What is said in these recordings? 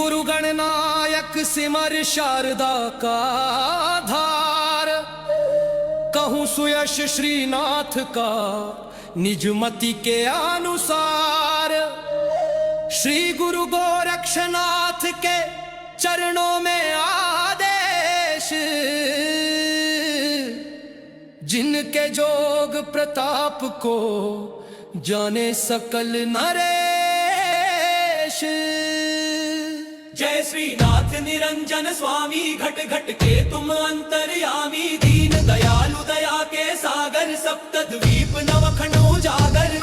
गुरु गणनायक सिमर शारदा का धार, कहूँ सुयश श्रीनाथ का निजमति के अनुसार। श्री गुरु गोरक्षनाथ के चरणों में आदेश, जिनके जोग प्रताप को जाने सकल नरेश। जय श्रीनाथ निरंजन स्वामी, घट घट के तुम अंतर्यामी। दीन दयालु दया के सागर, सप्त द्वीप नवखंड उजागर।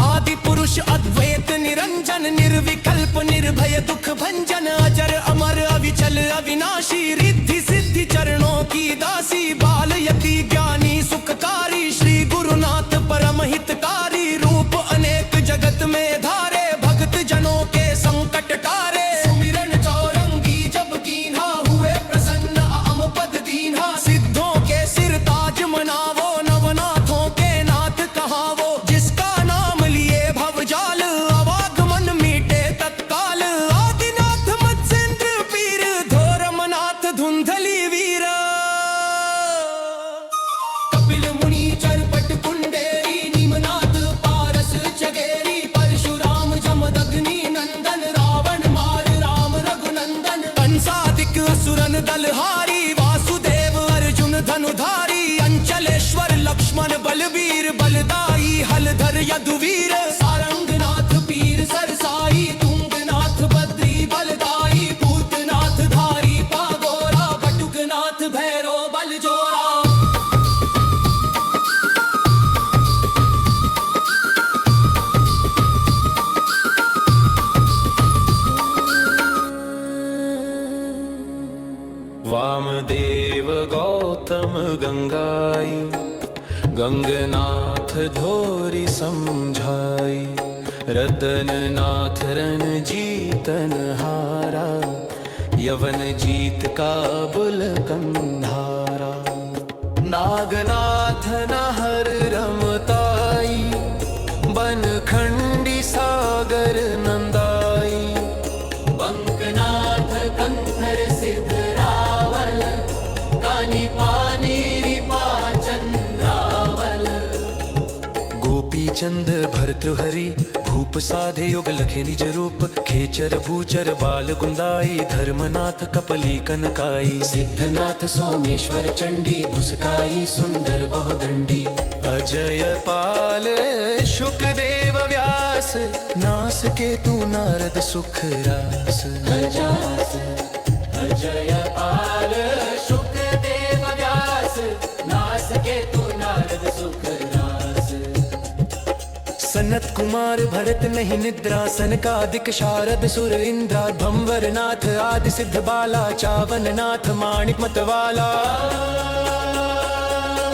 आदि पुरुष अद्वैत निरंजन, निर्विकल्प निर्भय दुख भंजन। अजर अमर अविचल अविनाशी, रिद्धि सिद्धि चरणों की दासी। बाल यति ज्ञानी सुखकारी, श्री गुरुनाथ परम हितकारी। रूप अनेक जगत में धारे, भक्त जनों के संकट टारे। सुमिरन चौरंगी जब कीन्हा, हुए प्रसन्न अम पद दीन्हा। सिद्धों के सिर ताज मनावो, नवनाथों के नाथ कहावो। जिसका नाम लिए भवजाल, अवागमन मीटे तत्काल। आदिनाथ मत्स्येंद्र पीर, धोरमनाथ धुंधली वीर। कपिल मुनि चरपट कुंडेरी, नीमनाथ पारस चगेरी। परशुराम जमदग्नि नंदन, रावण मार राम रघुनंदन। कंसादिक असुरन दलहारी, वासुदेव अर्जुन धनुधारी। अंचलेश्वर लक्ष्मण बलवीर, बलदाई हलधर यदुवीर। सारंगनाथ पीर सरसाई, तुंगनाथ बद्री बलदाई। भूतनाथ धारी पागोरा, बटुकनाथ भैरो बलजोरा। वामदेव गौतम गंगाई, गंगनाथ धोरी समझाई। रतननाथ रन जीतन हारा, यवन जीत का बुल कंधारा। नागनाथ नहर रमताई, बनखंडी सागर नंदाई। बंकनाथ कंथर सिद्ध रावल, कानी पानी रिपा चंद्रावल। गोपी चंद भर्तृहरि, भूप साधे योग लखे निज रूप। खेचर भूचर बाल गुंदाई, धर्मनाथ कपली कनकाई। सिद्धनाथ सोमेश्वर चंडी, भुसकाई सुंदर बहुदंडी। अजय पाल शुकदेव व्यास, नास के तू नारद सुख रास। अजय पाल शुकदेव व्यास, नास के तू नारद सुख रास। सनत कुमार भरत नहीं निद्रा, सनकादिक शारद सुर इंद्रा। भंवर नाथ आदि सिद्ध बाला, चावन नाथ माणिक मतवाला।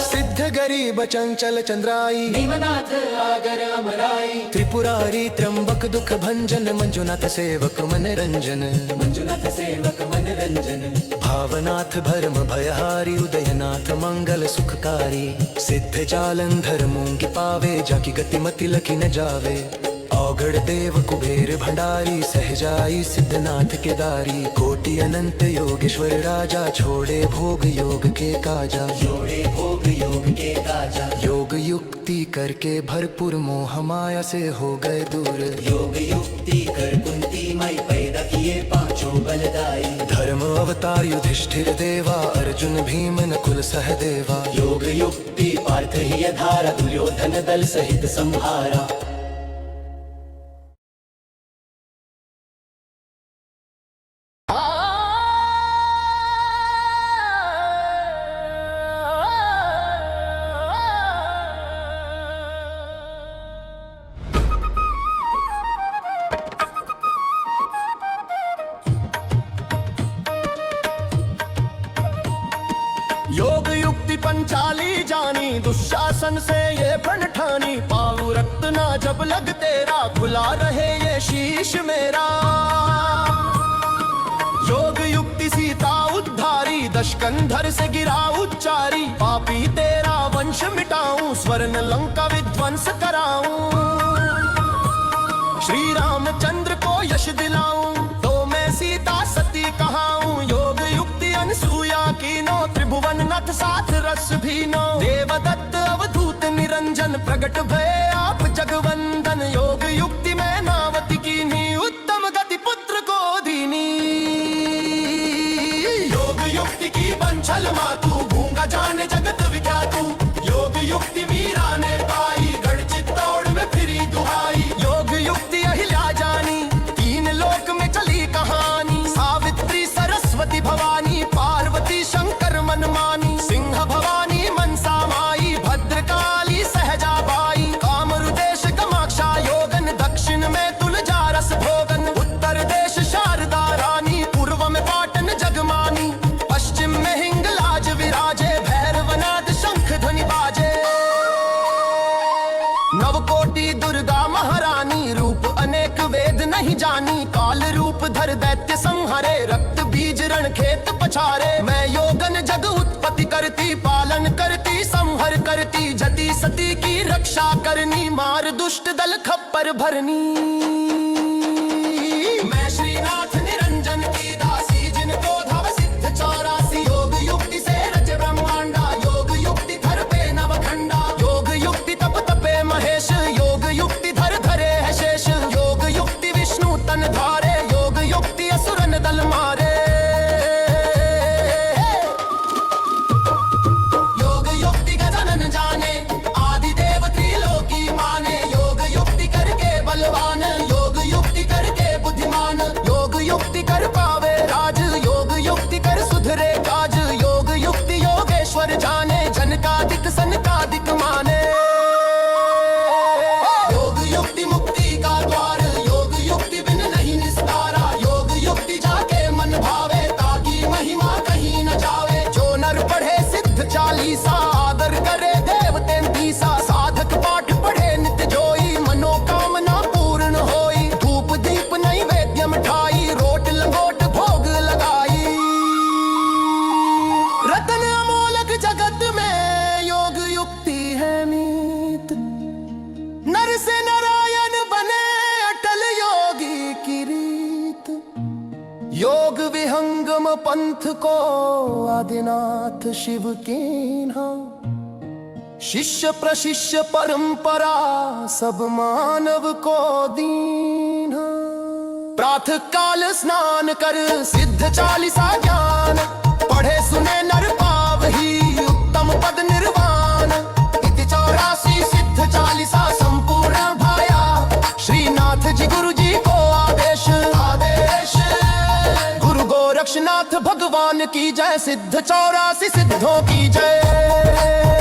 सिद्ध गरीब चंचल चंद्राई, भीमनाथ आगर अमराई। त्रिपुरारी त्र्यंबक दुख भंजन। मंजुनाथ सेवक मनरंजन, मंजुनाथ सेवक मनरंजन। भावनाथ भरम भयहारी, उदयनाथ मंगल सुखकारी। सिद्ध चालन धर्मों की पावे, जाकी गति मति लखी न जावे। औगड़ देव कुबेर भंडारी, सहजाई सिद्धनाथ के दारी। कोटि अनंत योगेश्वर राजा, छोड़े भोग योग के काजा। जोड़े भोग योग के काजा। योग युक्ति करके भरपूर, मोह माया से हो गए दूर। योग युक्ति कर कुंती माई, पैदा किए पांचों बलदाई। धर्म अवतार युधिष्ठिर देवा, अर्जुन भीम नकुल सहदेवा। योग युक्ति पार्थ ही धारा, दुर्योधन दल सहित संहारा। योग युक्ति पंचाली जानी, दुशासन से ये प्रण ठानी। पाऊं रक्त ना जब लग तेरा, खुला रहे ये शीश मेरा। योग युक्ति सीता उद्धारी, दशकंधर से गिरा उच्चारी, पापी तेरा वंश मिटाऊं, स्वर्ण लंका विध्वंस कराऊं। श्री रामचंद्र को यश दिलाऊं, तो मैं सीता सती कहाऊं। योग युक्ति अनसुया कीनो, त्रिभुवन नाथ साथ रस भीनो। देवदत्त अवधूत निरंजन, प्रगट भय आप जगवंदन। योग युक्ति में नावती कीन्ही, उत्तम गति पुत्र को दीनी। योग युक्ति की बंछल मातु, गूंगा जाने जगत विख्यातु। योग युक्ति मीरा ने पाई, गढ़ चित्तौड़ में फिरी दुहाई। योग युक्ति अहिल्या जानी, तीन लोक में चली कहानी। सावित्री सरस्वती भवानी, पार्वती शंकर मनमानी। सिंह भवानी मनसा माई, भद्रकाली सहजाबाई। कामरुदेश कमाक्षा योगन, दक्षिण में तुलजा रस भोगन। उत्तर देश शारदा रानी, पूर्व में पाटन जगमानी। पश्चिम में हिंगलाज विराजे, भैरवनाथ शंख ध्वनि बाजे। नवकोटि दुर्गा महारानी, रूप अनेक वेद नहीं जानी। काल रूप धर दैत्य संहारे, रक्त बीज रण खेत पछारे। मैं योगन जग उत्पत्ति करती, पालन करती संहर करती। जति सती की रक्षा करनी, मार दुष्ट दल खप्पर भरनी। मैं श्रीनाथ निरंजन की दासी, जिनको धव सिद्ध 84। योग युक्ति से रच ब्रह्मांडा, योग युक्ति धर पे नवखंडा। योग युक्ति तप तपे महेश, योग युक्ति धर धरे है शेष। योग युक्ति विष्णु तन धारे, योग युक्ति असुरन दल मारे। योग युक्ति गजानन जाने, आदि देव त्रिलोकी माने। योग युक्ति करके बलवान, योग युक्ति करके बुद्धिमान। योग युक्ति कर पावे राज, योग युक्ति कर सुधरे काज। योग युक्ति योगेश्वर जाने, जनकादिक सनकादिक माने। योग युक्ति मुक्ति का द्वार, योग युक्ति बिन नहीं निस्तारा। योग युक्ति जाके मन भावे, ताकि महिमा कहीं न जावे। जो नर पढ़े सिद्ध 40, आदर करे देवतें 30। साधक पाठ पढ़े नित्य जोई, मनोकामना पूर्ण होई। धूप दीप नैवेद्य मिठाई, रोट लंगोट भोग लगाई। रतन अमोलक जगत में, योग युक्ति है मीत। नर से नारायण बने, अटल योगी की रीत। योग विहंगम पंथ को, आदिनाथ शिव कीन्हा। शिष्य प्रशिष्य परंपरा, सब मानव को दीन्हा। प्रातः काल स्नान कर, सिद्ध 40 ज्ञान। पढ़े सुने नर पावही, उत्तम पद निर्वाण। इति 84 सिद्ध 40 संपूर्ण भाया। श्रीनाथ जी गुरु जी को आदेश, आदेश। गुरु गोरक्षनाथ भगवान की जय, सिद्ध 84 सिद्धों की जय।